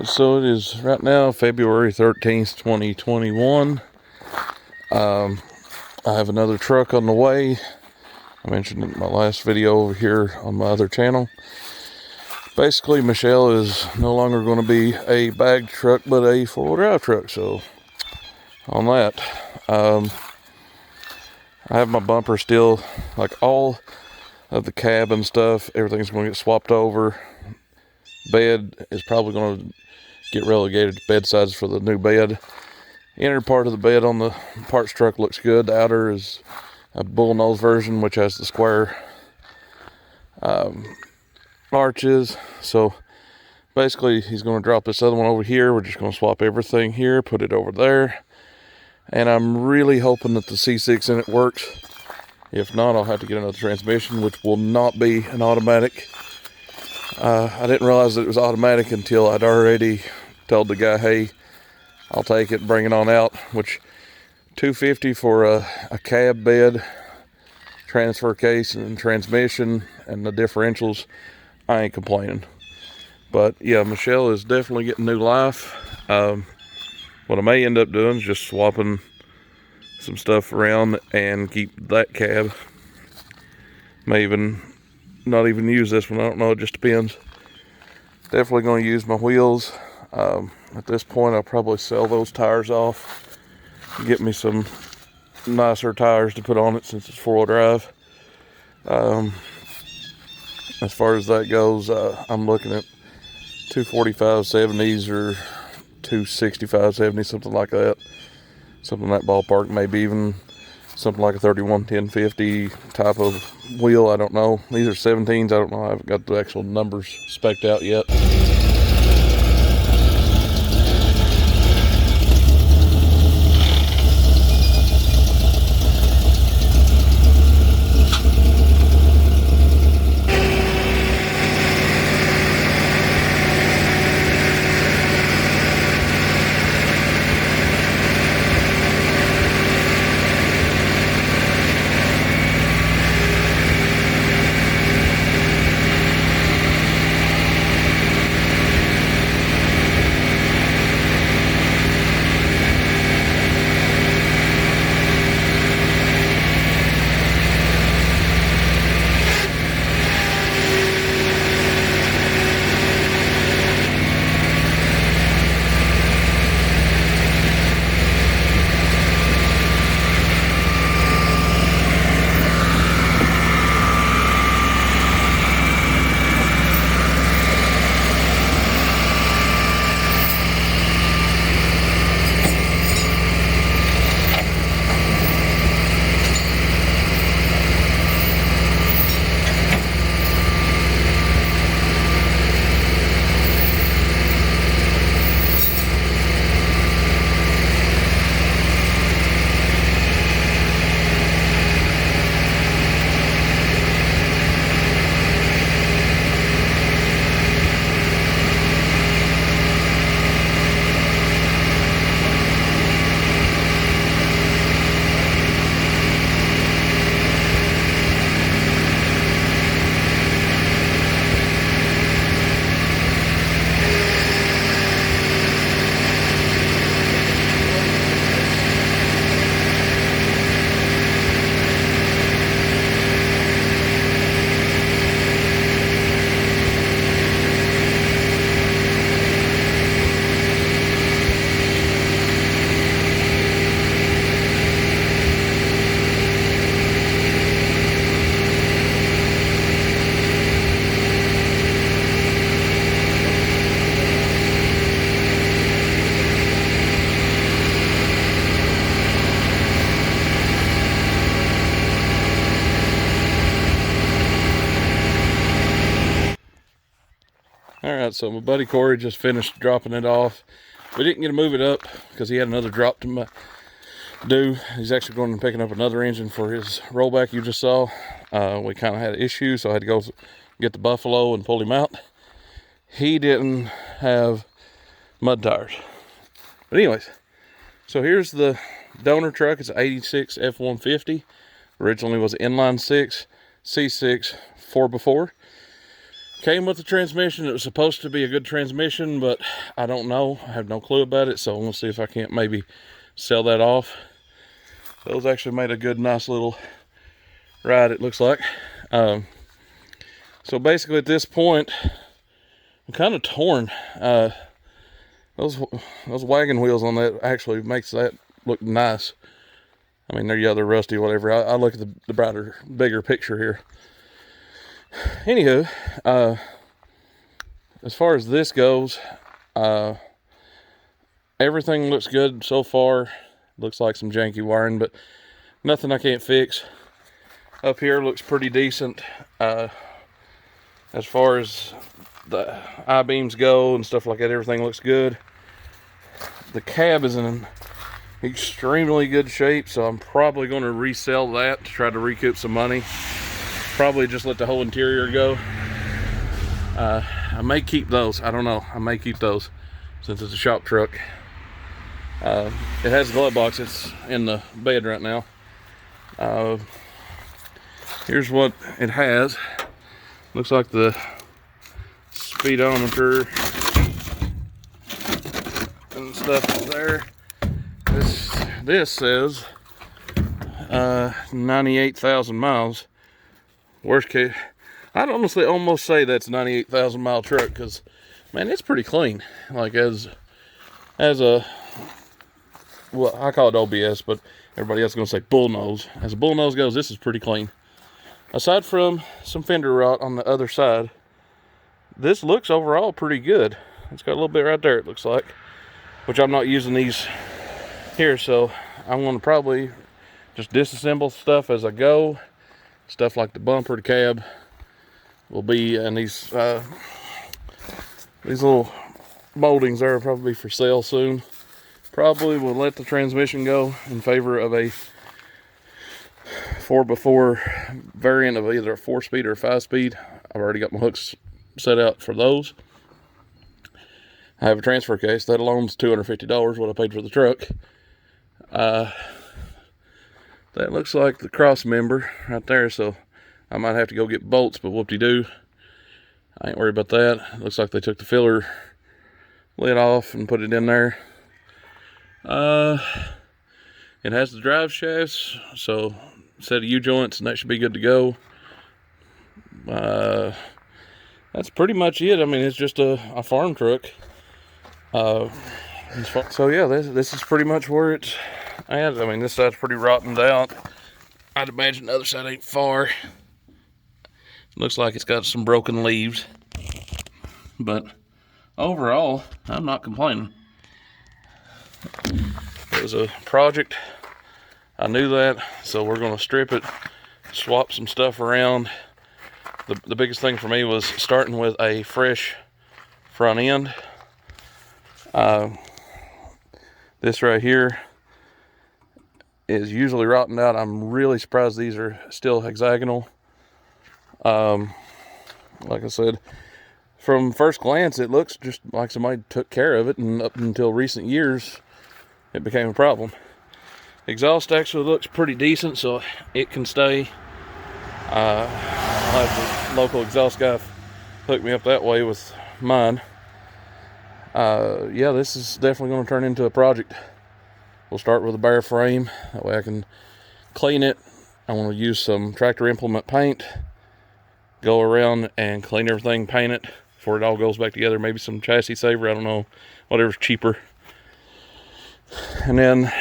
So it is right now February 13th, 2021. I have another truck on the way. I mentioned it in my last video over here on my other channel. Basically, Michelle is no longer going to be a bagged truck, but a four-wheel drive truck. So on that, I have my bumper still, like all of the cab and stuff. Everything's going to get swapped over. Bed is probably going to get relegated to bed sides for the new bed. Inner part of the bed on the parts truck looks good. The outer is a bullnose version, which has the square arches. So basically, he's going to drop this other one over here. We're just going to swap everything here, put it over there. And I'm really hoping that the C6 in it works. If not, I'll have to get another transmission, which will not be an automatic. I didn't realize that it was automatic until I'd already told the guy, hey, I'll take it, bring it on out, which $250 for a cab bed, transfer case and transmission and the differentials, I ain't complaining. But yeah, Michelle is definitely getting new life. What I may end up doing is just swapping some stuff around and keep that cab. May even not even use this one, I don't know, it just depends. Definitely going to use my wheels. At this point, I'll probably sell those tires off, get me some nicer tires to put on it since it's four-wheel drive. As far as that goes, I'm looking at 245/70s or 265/70, something like that. Something in that ballpark, maybe even something like a 31-10-50 type of wheel, I don't know. These are 17s, I don't know, I haven't got the actual numbers spec'd out yet. Alright, so my buddy Corey just finished dropping it off. We didn't get to move it up because he had another drop to do. He's actually going and picking up another engine for his rollback you just saw. We kind of had issues, so I had to go get the Buffalo and pull him out. He didn't have mud tires. But anyways, so here's the donor truck. It's an 86 F-150. Originally was an inline 6, C6 4x4. Came with the transmission. It was supposed to be a good transmission, but I don't know. I have no clue about it, so I'm gonna see if I can't maybe sell that off. Those actually made a good, nice little ride, it looks like. So basically at this point, I'm kind of torn. Those wagon wheels on that actually makes that look nice. I mean, they're rusty, whatever. I look at the brighter, bigger picture here. Anywho, as far as this goes, everything looks good so far. Looks like some janky wiring, but nothing I can't fix. Up here looks pretty decent. As far as the I-beams go and stuff like that, everything looks good. The cab is in extremely good shape, so I'm probably going to resell that to try to recoup some money. Probably just let the whole interior go. I may keep those. I don't know. I may keep those since it's a shop truck. It has a glove box. It's in the bed right now. Here's what it has. Looks like the speedometer and stuff there. This says 98,000 miles. Worst case, I'd honestly almost say that's a 98,000 mile truck, because man, it's pretty clean. Like as a, well, I call it OBS, but everybody else is gonna say bullnose. As a bullnose goes, this is pretty clean. Aside from some fender rot on the other side, this looks overall pretty good. It's got a little bit right there, it looks like, which I'm not using these here, so I'm going to probably just disassemble stuff as I go. Stuff like the bumper, the cab will be, and these little moldings there will probably be for sale soon. Probably will let the transmission go in favor of a 4x4 variant of either a 4-speed or a 5-speed. I've already got my hooks set out for those. I have a transfer case. That alone's $250, what I paid for the truck. That looks like the cross member right there, so I might have to go get bolts, but whoop-de-doo. I ain't worried about that. It looks like they took the filler lid off and put it in there. It has the drive shafts, so set of U-joints, and that should be good to go. That's pretty much it. I mean, it's just a farm truck. So yeah, this is pretty much where it's at. I mean, this side's pretty rotted out. I'd imagine the other side ain't far. Looks like it's got some broken leaves, but overall, I'm not complaining. It was a project. I knew that, so we're going to strip it, swap some stuff around. The biggest thing for me was starting with a fresh front end. This right here is usually rotting out. I'm really surprised these are still hexagonal. Like I said, from first glance, it looks just like somebody took care of it, and up until recent years, it became a problem. Exhaust actually looks pretty decent, so it can stay. I'll have the local exhaust guy hook me up that way with mine. Yeah, this is definitely going to turn into a project. We'll start with a bare frame. That way I can clean it. I want to use some tractor implement paint. Go around and clean everything, paint it before it all goes back together. Maybe some chassis saver, I don't know. Whatever's cheaper. And then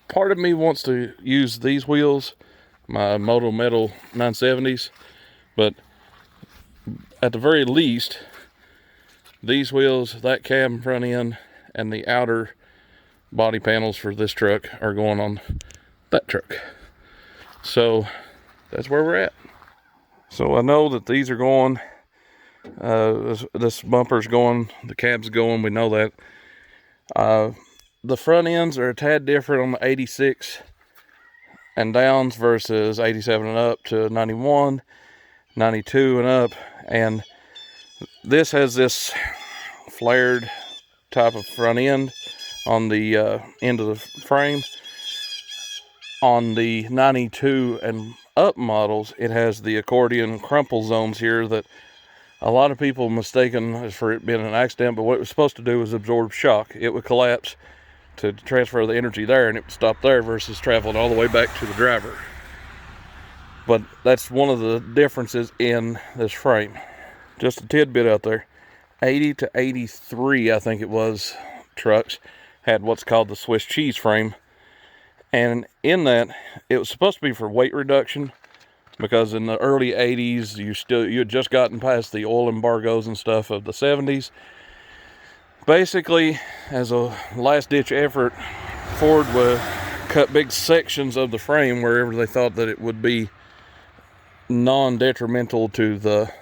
part of me wants to use these wheels, my Moto Metal 970s, but at the very least, these wheels, that cab front end, and the outer body panels for this truck are going on that truck. So that's where we're at. So I know that these are going, this bumper's going, the cab's going, we know that. The front ends are a tad different on the 86 and downs versus 87 and up to 91, 92 and up. And this has this flared type of front end on the end of the frame. On the 92 and up models, it has the accordion crumple zones here that A lot of people mistaken for it being an accident, but what it was supposed to do was absorb shock. It would collapse to transfer the energy there, and it would stop there versus traveling all the way back to the driver. But that's one of the differences in this frame. Just a tidbit out there. 80 to 83, I think it was, trucks had what's called the Swiss cheese frame. And in that, it was supposed to be for weight reduction, because in the early 80s, you had just gotten past the oil embargoes and stuff of the 70s. Basically, as a last-ditch effort, Ford would cut big sections of the frame wherever they thought that it would be non-detrimental to the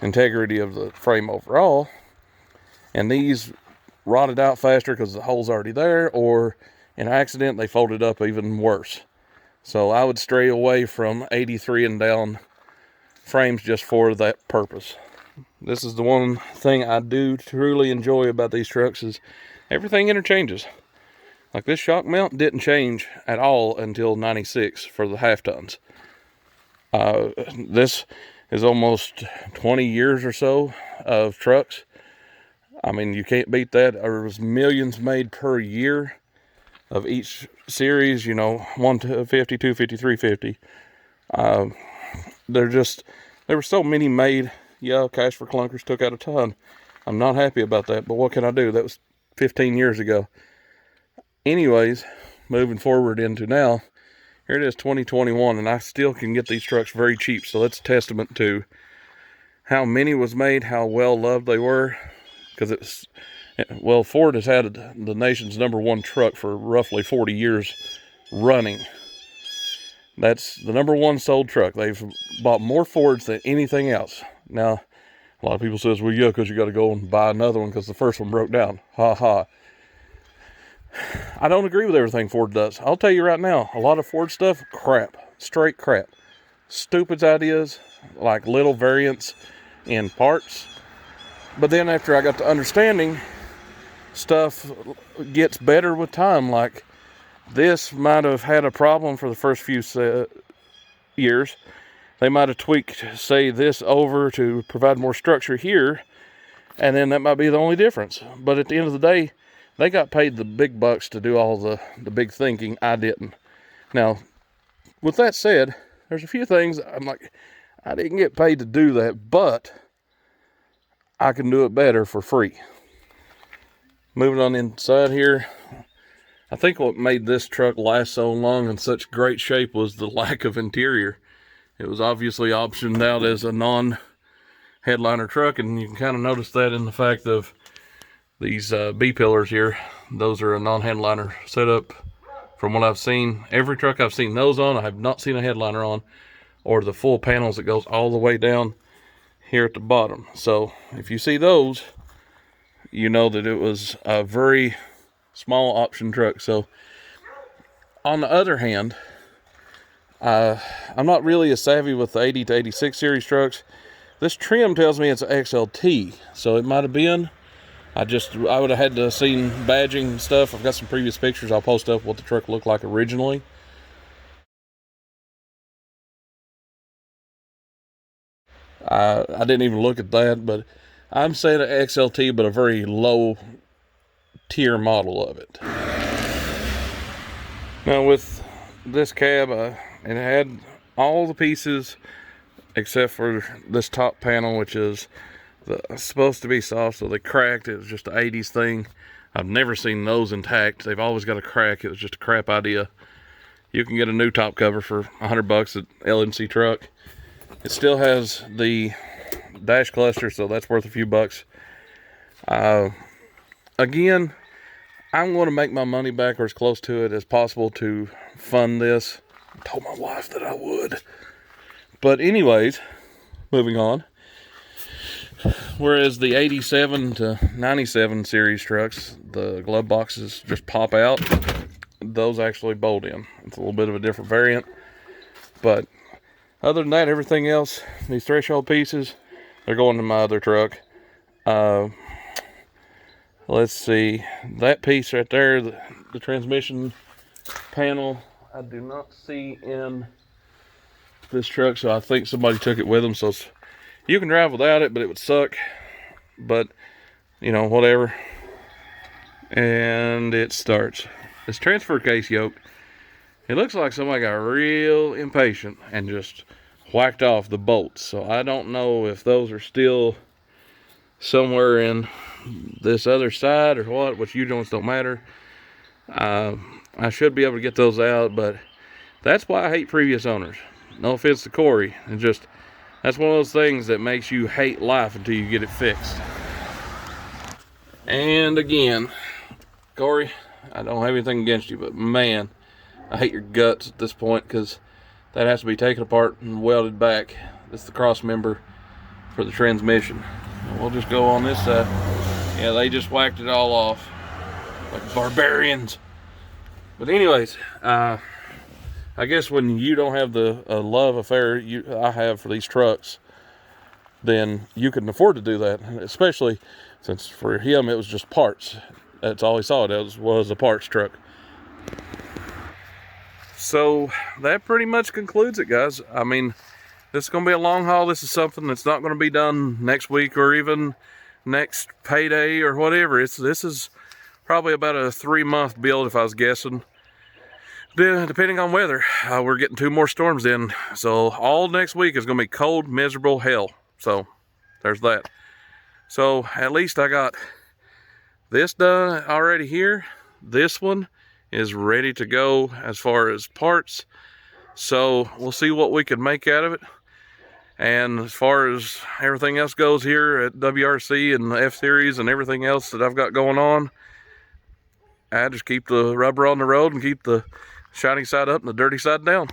integrity of the frame overall. And these rotted out faster because the hole's already there, or in an accident, they folded up even worse. So I would stray away from 83 and down frames just for that purpose. This is the one thing I do truly enjoy about these trucks is everything interchanges. Like this shock mount didn't change at all until 96 for the half tons. This is almost 20 years or so of trucks. I mean, you can't beat that. There was millions made per year of each series, you know, 150, 250, 350. There were so many made. Yeah, Cash for Clunkers took out a ton. I'm not happy about that, but what can I do? That was 15 years ago. Anyways, moving forward into now, here it is 2021, and I still can get these trucks very cheap. So that's a testament to how many was made, how well loved they were. Because Ford has had the nation's #1 truck for roughly 40 years running. That's the #1 sold truck. They've bought more Fords than anything else. Now, a lot of people says, well, yeah, because you got to go and buy another one because the first one broke down. Ha ha. I don't agree with everything Ford does. I'll tell you right now, a lot of Ford stuff, crap. Straight crap. Stupid ideas, like little variants in parts. But then after I got to understanding, stuff gets better with time. Like this might have had a problem for the first few years. They might have tweaked, say, this over to provide more structure here, and then that might be the only difference. But at the end of the day, they got paid the big bucks to do all the big thinking. I didn't. Now, with that said, there's a few things I'm like, I didn't get paid to do that, but I can do it better for free. Moving on inside here, I think what made this truck last so long in such great shape was the lack of interior. It was obviously optioned out as a non-headliner truck, and you can kind of notice that in the fact of these B-pillars here. Those are a non-headliner setup from what I've seen. Every truck I've seen those on, I have not seen a headliner on, or the full panels that goes all the way down here at the bottom. So if you see those, you know that it was a very small option truck. So on the other hand, I'm not really as savvy with the 80 to 86 series trucks. This trim tells me it's an XLT, so it might have been. I would have had to seen badging and stuff. I've got some previous pictures I'll post up what the truck looked like originally. I didn't even look at that, but I'm saying an XLT, but a very low tier model of it. Now with this cab, it had all the pieces except for this top panel, which is supposed to be soft, so they cracked. It was just an 80s thing. I've never seen those intact. They've always got a crack. It was just a crap idea. You can get a new top cover for $100 at LMC Truck. It still has the dash cluster, so that's worth a few bucks. Again, I'm going to make my money back or as close to it as possible to fund this. I told my wife that I would. But anyways, moving on. Whereas the 87 to 97 series trucks, the glove boxes just pop out. Those actually bolt in. It's a little bit of a different variant. But other than that, everything else, these threshold pieces, they're going to my other truck. Let's see. That piece right there, the transmission panel, I do not see in this truck, so I think somebody took it with them. So You can drive without it, but it would suck. But, you know, whatever. And it starts. This transfer case yoke, it looks like somebody got real impatient and just whacked off the bolts. So I don't know if those are still somewhere in this other side or what, which U-joints don't matter. I should be able to get those out, but that's why I hate previous owners. No offense to Corey. It's just, that's one of those things that makes you hate life until you get it fixed. And again, Corey, I don't have anything against you, but man, I hate your guts at this point, because that has to be taken apart and welded back. This is the cross member for the transmission. We'll just go on this side. Yeah, they just whacked it all off like barbarians. But anyways, I guess when you don't have the love affair I have for these trucks, then you can afford to do that, especially since for him it was just parts. That's all he saw it as, was a parts truck. So that pretty much concludes it, guys. I mean, this is going to be a long haul. This is something that's not going to be done next week or even next payday or whatever. This is probably about a 3-month build, if I was guessing. Depending on weather. We're getting 2 more storms in. So all next week is going to be cold, miserable hell. So there's that. So at least I got this done already here. This one is ready to go as far as parts. So we'll see what we can make out of it. And as far as everything else goes here at WRC and the F-Series and everything else that I've got going on, I just keep the rubber on the road and keep the shiny side up and the dirty side down.